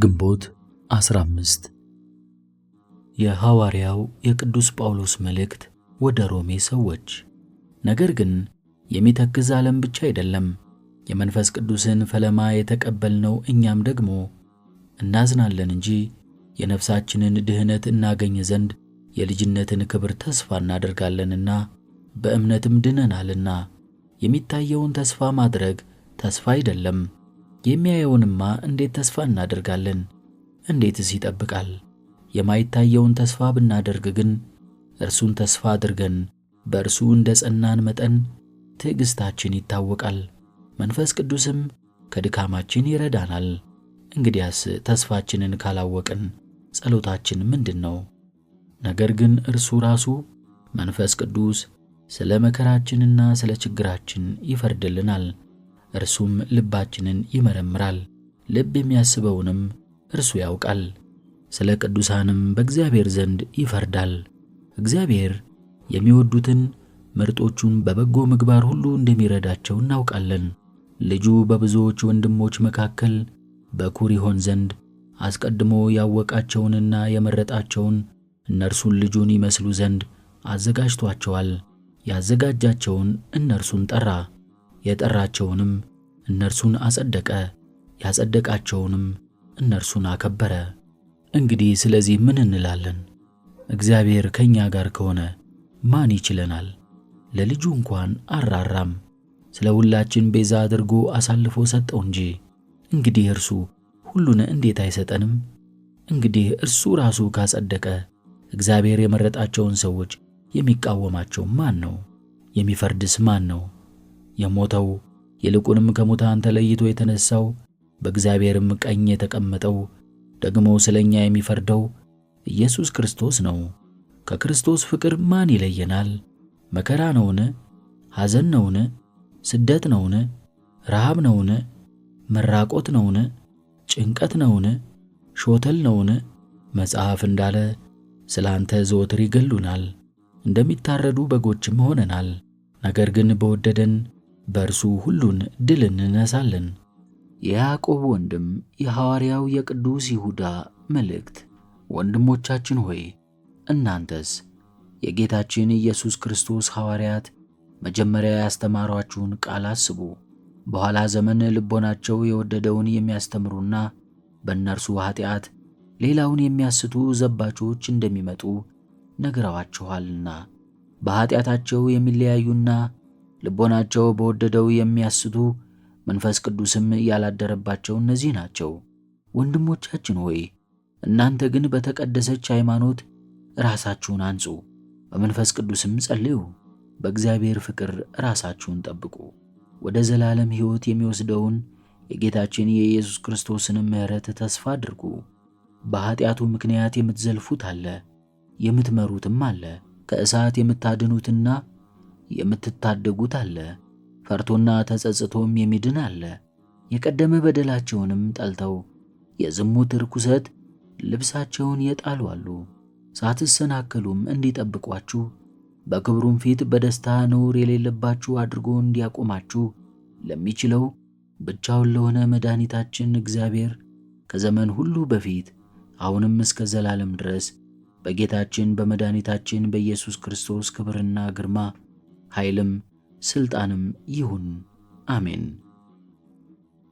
ግንቦት 15 የሐዋርያው የቅዱስ ጳውሎስ መልእክት ወደ ሮሜ ሰዎች። ነገር ግን የሚተክዝ ዓለም ብቻ አይደለም፣ የመንፈስ ቅዱስን ፈለማ የተቀበልነው እኛም ደግሞ እናዝናለን እንጂ የነፍሳችንን ድህነት እናገኝ ዘንድ የልጅነትን ክብር ተስፋ እናደርጋለንና በእምነትም ድነናልና። የሚታየውን ተስፋ ማድረግ ተስፋ አይደለም። የሚያየውንማ እንዴት ተስፋ እናደርጋለን? እንዴትስ ይጠብቃል? የማይታየውን ተስፋ ብናደርግ ግን እርሱን ተስፋ አድርገን በእርሱ እንደ ጸናን መጠን ትዕግሥታችን ይታወቃል፣ መንፈስ ቅዱስም ከድካማችን ይረዳናል። እንግዲያስ ተስፋችንን ካላወቅን ጸሎታችን ምንድን ነው? ነገር ግን እርሱ ራሱ መንፈስ ቅዱስ ስለ መከራችንና ስለ ችግራችን ይፈርድልናል። እርሱም ልባችንን ይመረምራል፣ ልብ የሚያስበውንም እርሱ ያውቃል። ስለ ቅዱሳንም በእግዚአብሔር ዘንድ ይፈርዳል። እግዚአብሔር የሚወዱትን ምርጦቹን በበጎ ምግባር ሁሉ እንደሚረዳቸው እናውቃለን። ልጁ በብዙዎች ወንድሞች መካከል በኩር ይሆን ዘንድ አስቀድሞ ያወቃቸውንና የመረጣቸውን እነርሱን ልጁን ይመስሉ ዘንድ አዘጋጅቷቸዋል። ያዘጋጃቸውን እነርሱን ጠራ፣ የጠራቸውንም እነርሱን አጸደቀ፣ ያጸደቃቸውንም እነርሱን አከበረ። እንግዲህ ስለዚህ ምን እንላለን? እግዚአብሔር ከእኛ ጋር ከሆነ ማን ይችለናል? ለልጁ እንኳን አራራም፣ ስለ ሁላችን ቤዛ አድርጎ አሳልፎ ሰጠው እንጂ። እንግዲህ እርሱ ሁሉን እንዴት አይሰጠንም? እንግዲህ እርሱ ራሱ ካጸደቀ እግዚአብሔር የመረጣቸውን ሰዎች የሚቃወማቸው ማን ነው? የሚፈርድስ ማን ነው? የሞተው ይልቁንም ከሙታን ተለይቶ የተነሳው በእግዚአብሔርም ቀኝ የተቀመጠው ደግሞ ስለኛ የሚፈርደው ኢየሱስ ክርስቶስ ነው። ከክርስቶስ ፍቅር ማን ይለየናል? መከራ ነውን? ሐዘን ነውን? ስደት ነውን? ረሃብ ነውን? መራቆት ነውን? ጭንቀት ነውን? ሾተል ነውን? መጽሐፍ እንዳለ ስለ አንተ ዘወትር ይገሉናል፣ እንደሚታረዱ በጎችም ሆነናል። ነገር ግን በወደደን በእርሱ ሁሉን ድል እንነሳለን። የያዕቆብ ወንድም የሐዋርያው የቅዱስ ይሁዳ መልእክት። ወንድሞቻችን ሆይ እናንተስ የጌታችን ኢየሱስ ክርስቶስ ሐዋርያት መጀመሪያ ያስተማሯችሁን ቃል አስቡ። በኋላ ዘመን ልቦናቸው የወደደውን የሚያስተምሩና በእነርሱ ኃጢአት ሌላውን የሚያስቱ ዘባቾች እንደሚመጡ ነግረዋችኋልና። በኃጢአታቸው የሚለያዩና ልቦናቸው በወደደው የሚያስቱ መንፈስ ቅዱስም ያላደረባቸው እነዚህ ናቸው። ወንድሞቻችን ሆይ እናንተ ግን በተቀደሰች ሃይማኖት ራሳችሁን አንጹ፣ በመንፈስ ቅዱስም ጸልዩ፣ በእግዚአብሔር ፍቅር ራሳችሁን ጠብቁ። ወደ ዘላለም ሕይወት የሚወስደውን የጌታችን የኢየሱስ ክርስቶስን ምሕረት ተስፋ አድርጉ። በኃጢአቱ ምክንያት የምትዘልፉት አለ፣ የምትመሩትም አለ፣ ከእሳት የምታድኑትና የምትታደጉት አለ፣ ፈርቶና ተጸጽቶም የሚድን አለ። የቀደመ በደላቸውንም ጠልተው የዝሙት ርኩሰት ልብሳቸውን የጣሉ አሉ። ሳትሰናከሉም እንዲጠብቋችሁ በክብሩም ፊት በደስታ ነውር የሌለባችሁ አድርጎ እንዲያቆማችሁ ለሚችለው ብቻውን ለሆነ መድኃኒታችን እግዚአብሔር ከዘመን ሁሉ በፊት አሁንም እስከ ዘላለም ድረስ በጌታችን በመድኃኒታችን በኢየሱስ ክርስቶስ ክብርና ግርማ ኃይልም ሥልጣንም ይሁን፣ አሜን።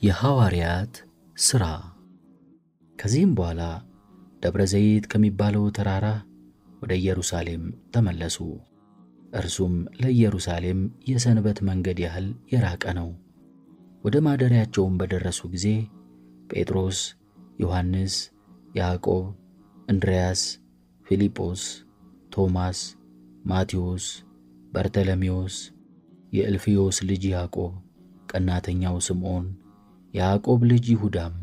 የሐዋርያት ሥራ። ከዚህም በኋላ ደብረ ዘይት ከሚባለው ተራራ ወደ ኢየሩሳሌም ተመለሱ። እርሱም ለኢየሩሳሌም የሰንበት መንገድ ያህል የራቀ ነው። ወደ ማደሪያቸውም በደረሱ ጊዜ ጴጥሮስ፣ ዮሐንስ፣ ያዕቆብ፣ እንድርያስ፣ ፊልጶስ፣ ቶማስ፣ ማቴዎስ፣ በርተሎሜዎስ፣ የእልፍዮስ ልጅ ያዕቆብ፣ ቀናተኛው ስምዖን፣ ያዕቆብ ልጅ ይሁዳም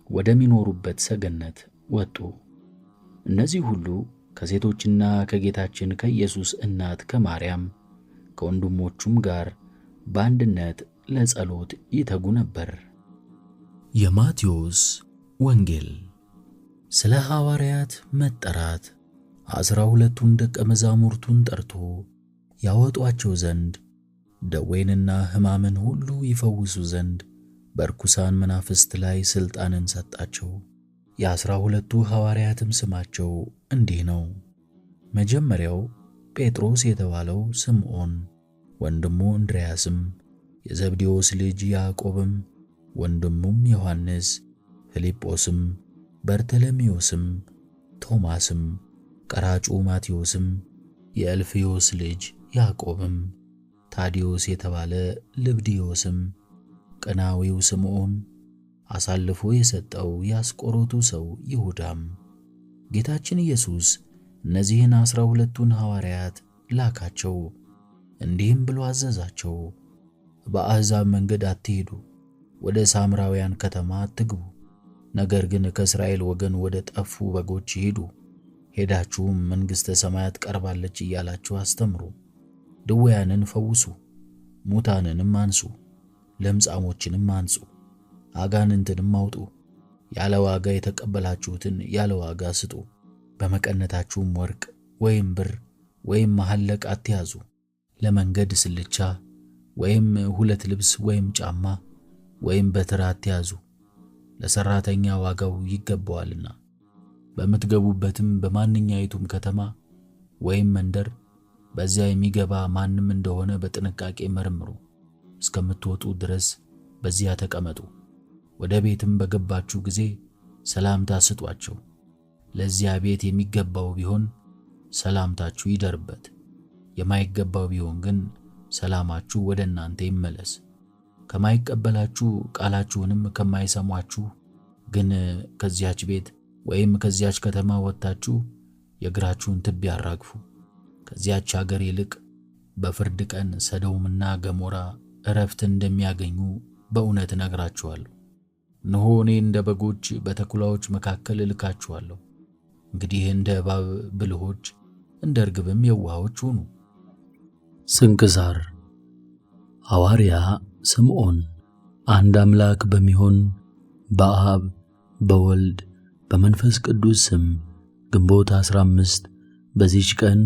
ወደሚኖሩበት ሰገነት ወጡ። እነዚህ ሁሉ ከሴቶችና ከጌታችን ከኢየሱስ እናት ከማርያም ከወንድሞቹም ጋር በአንድነት ለጸሎት ይተጉ ነበር። የማቴዎስ ወንጌል። ስለ ሐዋርያት መጠራት 12ቱን ደቀ መዛሙርቱን ጠርቶ ያወጧቸው ዘንድ ደዌንና ሕማምን ሁሉ ይፈውሱ ዘንድ በርኩሳን መናፍስት ላይ ሥልጣንን ሰጣቸው። የ12ቱ ሐዋርያትም ስማቸው እንዲህ ነው። መጀመሪያው ጴጥሮስ የተባለው ስምዖን፣ ወንድሙ እንድርያስም፣ የዘብዴዎስ ልጅ ያዕቆብም፣ ወንድሙም ዮሐንስ፣ ፊልጶስም፣ በርተሎሜዎስም፣ ቶማስም፣ ቀራጩ ማቴዎስም፣ የእልፍዮስ ልጅ ያዕቆብም፣ ታዲዮስ የተባለ ልብድዮስም፣ ቀናዊው ስምዖን፣ አሳልፎ የሰጠው የአስቆሮቱ ሰው ይሁዳም። ጌታችን ኢየሱስ እነዚህን 12ቱን ሐዋርያት ላካቸው፣ እንዲህም ብሎ አዘዛቸው። በአሕዛብ መንገድ አትሂዱ፣ ወደ ሳምራውያን ከተማ አትግቡ፣ ነገር ግን ከእስራኤል ወገን ወደ ጠፉ በጎች ሂዱ። ሄዳችሁም መንግሥተ ሰማያት ቀርባለች እያላችሁ አስተምሩ። ድውያንን ፈውሱ፣ ሙታንንም አንሱ፣ ለምጻሞችንም አንጹ፣ አጋንንትንም አውጡ። ያለ ዋጋ የተቀበላችሁትን ያለ ዋጋ ስጡ። በመቀነታችሁም ወርቅ ወይም ብር ወይም መሐለቅ አትያዙ። ለመንገድ ስልቻ ወይም 2 ልብስ ወይም ጫማ ወይም በትር አትያዙ፣ ለሠራተኛ ዋጋው ይገባዋልና። በምትገቡበትም በማንኛይቱም ከተማ ወይም መንደር በዚያ የሚገባ ማንም እንደሆነ በጥንቃቄ መርምሩ። እስከምትወጡ ድረስ በዚያ ተቀመጡ። ወደ ቤትም በገባችሁ ጊዜ ሰላምታ ስጧቸው። ለዚያ ቤት የሚገባው ቢሆን ሰላምታችሁ ይደርበት፣ የማይገባው ቢሆን ግን ሰላማችሁ ወደ እናንተ ይመለስ። ከማይቀበላችሁ ቃላችሁንም ከማይሰሟችሁ ግን ከዚያች ቤት ወይም ከዚያች ከተማ ወጥታችሁ የእግራችሁን ትቢያ አራግፉ። ከዚያች አገር ይልቅ በፍርድ ቀን ሰዶምና ገሞራ ዕረፍት እንደሚያገኙ በእውነት እነግራችኋለሁ። እነሆ እኔ እንደ በጎች በተኩላዎች መካከል እልካችኋለሁ። እንግዲህ እንደ እባብ ብልሆች እንደ ርግብም የዋሆች ሁኑ። ስንክሳር። ሐዋርያ ስምዖን አንድ አምላክ በሚሆን በአብ በወልድ በመንፈስ ቅዱስ ስም ግንቦት 15 በዚች ቀን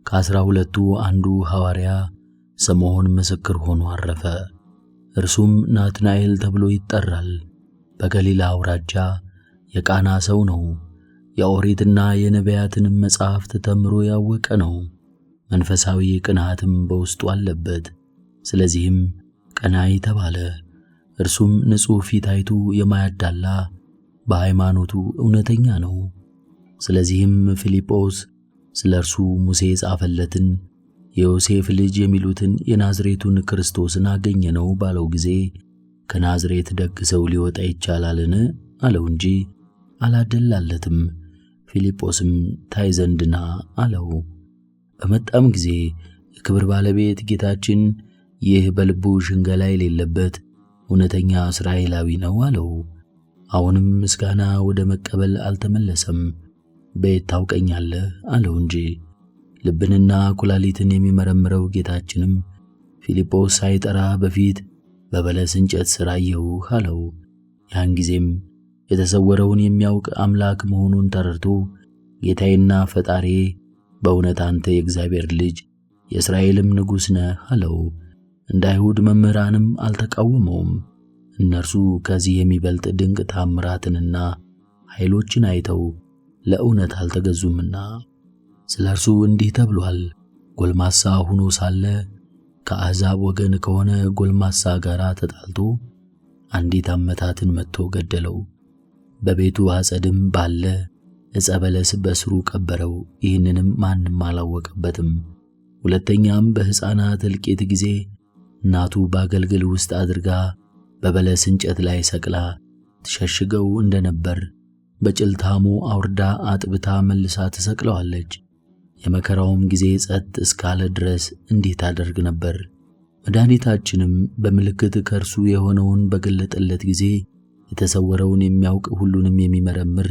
ከ12ቱ አንዱ ሐዋርያ ስምዖን ምስክር ሆኖ አረፈ። እርሱም ናትናኤል ተብሎ ይጠራል። በገሊላ አውራጃ የቃና ሰው ነው። የኦሪትና የነቢያትንም መጻሕፍት ተምሮ ያወቀ ነው። መንፈሳዊ ቅንዓትም በውስጡ አለበት። ስለዚህም ቀናኢ ተባለ። እርሱም ንጹሕ ፊት አይቶ የማያዳላ በሃይማኖቱ እውነተኛ ነው። ስለዚህም ፊልጶስ ስለ እርሱ ሙሴ የጻፈለትን የዮሴፍ ልጅ የሚሉትን የናዝሬቱን ክርስቶስን አገኘነው ባለው ጊዜ ከናዝሬት ደግ ሰው ሊወጣ ይቻላልን አለው እንጂ አላደላለትም። ፊልጶስም ታይ ዘንድ ና አለው። በመጣም ጊዜ የክብር ባለቤት ጌታችን ይህ በልቡ ሽንገላ የሌለበት እውነተኛ እስራኤላዊ ነው አለው። አሁንም ምስጋና ወደ መቀበል አልተመለሰም። በየት ታውቀኛለህ አለው እንጂ። ልብንና ኩላሊትን የሚመረምረው ጌታችንም ፊልጶስ ሳይጠራ በፊት በበለስ እንጨት ሥር አየሁህ አለው። ያን ጊዜም የተሰወረውን የሚያውቅ አምላክ መሆኑን ተረድቶ ጌታዬና ፈጣሪዬ በእውነት አንተ የእግዚአብሔር ልጅ የእስራኤልም ንጉሥ ነህ አለው። እንደ አይሁድ መምህራንም አልተቃወመውም። እነርሱ ከዚህ የሚበልጥ ድንቅ ታምራትንና ኃይሎችን አይተው ለእውነት አልተገዙምና። ስለ እርሱ እንዲህ ተብሏል። ጎልማሳ ሆኖ ሳለ ከአሕዛብ ወገን ከሆነ ጎልማሳ ጋር ተጣልቶ አንዲት አመታትን መትቶ ገደለው። በቤቱ አጸድም ባለ ዕፀ በለስ በስሩ ቀበረው። ይህንንም ማንም አላወቀበትም። ሁለተኛም በሕፃናት እልቂት ጊዜ እናቱ በአገልግል ውስጥ አድርጋ በበለስ እንጨት ላይ ሰቅላ ትሸሽገው እንደነበር በጭልታሙ አውርዳ አጥብታ መልሳ ትሰቅለዋለች። የመከራውም ጊዜ ጸጥ እስካለ ድረስ እንዲህ ታደርግ ነበር። መድኃኒታችንም በምልክት ከእርሱ የሆነውን በገለጠለት ጊዜ የተሰወረውን የሚያውቅ ሁሉንም የሚመረምር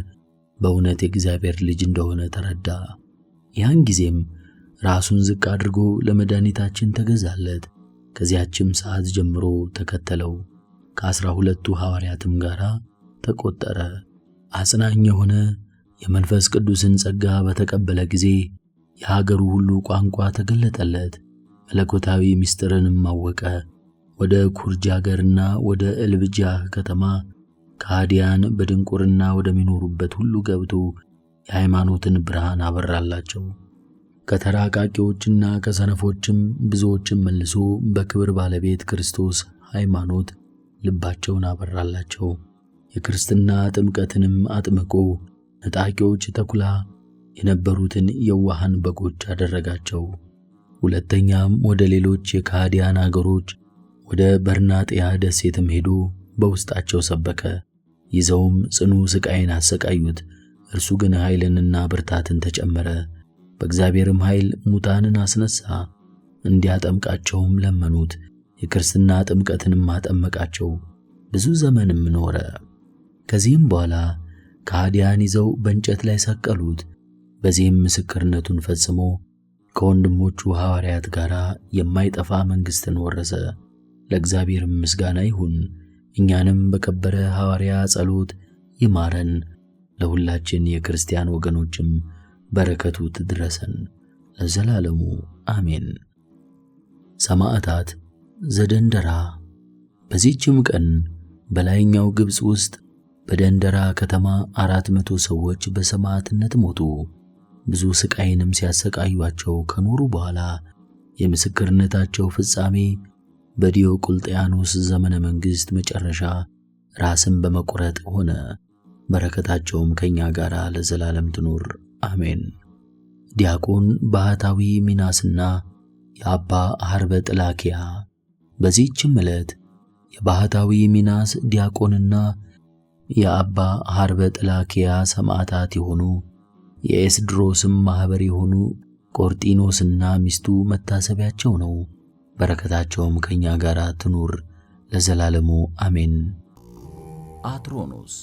በእውነት የእግዚአብሔር ልጅ እንደሆነ ተረዳ። ያን ጊዜም ራሱን ዝቅ አድርጎ ለመድኃኒታችን ተገዛለት። ከዚያችም ሰዓት ጀምሮ ተከተለው። ከ12ቱ ሐዋርያትም ጋር ተቆጠረ። አጽናኝ የሆነ የመንፈስ ቅዱስን ጸጋ በተቀበለ ጊዜ የሀገሩ ሁሉ ቋንቋ ተገለጠለት። መለኮታዊ ምስጢርንም አወቀ። ወደ ኩርጅ አገርና ወደ እልብጃህ ከተማ ከሃዲያን በድንቁርና ወደሚኖሩበት ሁሉ ገብቶ የሃይማኖትን ብርሃን አበራላቸው። ከተራቃቂዎችና ከሰነፎችም ብዙዎችን መልሶ በክብር ባለቤት ክርስቶስ ሃይማኖት ልባቸውን አበራላቸው። የክርስትና ጥምቀትንም አጥምቆ ነጣቂዎች ተኩላ የነበሩትን የዋሃን በጎች አደረጋቸው። ሁለተኛም ወደ ሌሎች የካህዲያን አገሮች ወደ በርናጥያ ደሴትም ሄዶ በውስጣቸው ሰበከ። ይዘውም ጽኑ ሥቃይን አሰቃዩት። እርሱ ግን ኃይልንና ብርታትን ተጨመረ። በእግዚአብሔርም ኃይል ሙታንን አስነሣ። እንዲያጠምቃቸውም ለመኑት። የክርስትና ጥምቀትንም አጠመቃቸው። ብዙ ዘመንም ኖረ። ከዚህም በኋላ ከሃዲያን ይዘው በእንጨት ላይ ሰቀሉት። በዚህም ምስክርነቱን ፈጽሞ ከወንድሞቹ ሐዋርያት ጋር የማይጠፋ መንግሥትን ወረሰ። ለእግዚአብሔርም ምስጋና ይሁን። እኛንም በከበረ ሐዋርያ ጸሎት ይማረን፣ ለሁላችን የክርስቲያን ወገኖችም በረከቱ ትድረሰን ለዘላለሙ አሜን። ሰማዕታት ዘደንደራ። በዚህችም ቀን በላይኛው ግብፅ ውስጥ በደንደራ ከተማ 400 ሰዎች በሰማዕትነት ሞቱ። ብዙ ሥቃይንም ሲያሰቃዩአቸው ከኖሩ በኋላ የምስክርነታቸው ፍጻሜ በዲዮቅልጥያኖስ ዘመነ መንግሥት መጨረሻ ራስን በመቁረጥ ሆነ። በረከታቸውም ከእኛ ጋር ለዘላለም ትኑር አሜን። ዲያቆን ባህታዊ ሚናስና የአባ ሐርበ ጥላኪያ። በዚህችም ዕለት የባህታዊ ሚናስ ዲያቆንና የአባ ሐርበ ጥላኪያ ሰማዕታት የሆኑ የኤስድሮስም ማኅበር የሆኑ ቆርጢኖስና ሚስቱ መታሰቢያቸው ነው። በረከታቸውም ከእኛ ጋር ትኑር ለዘላለሙ አሜን። አትሮኖስ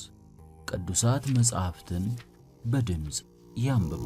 ቅዱሳት መጻሕፍትን በድምፅ ያንብቡ።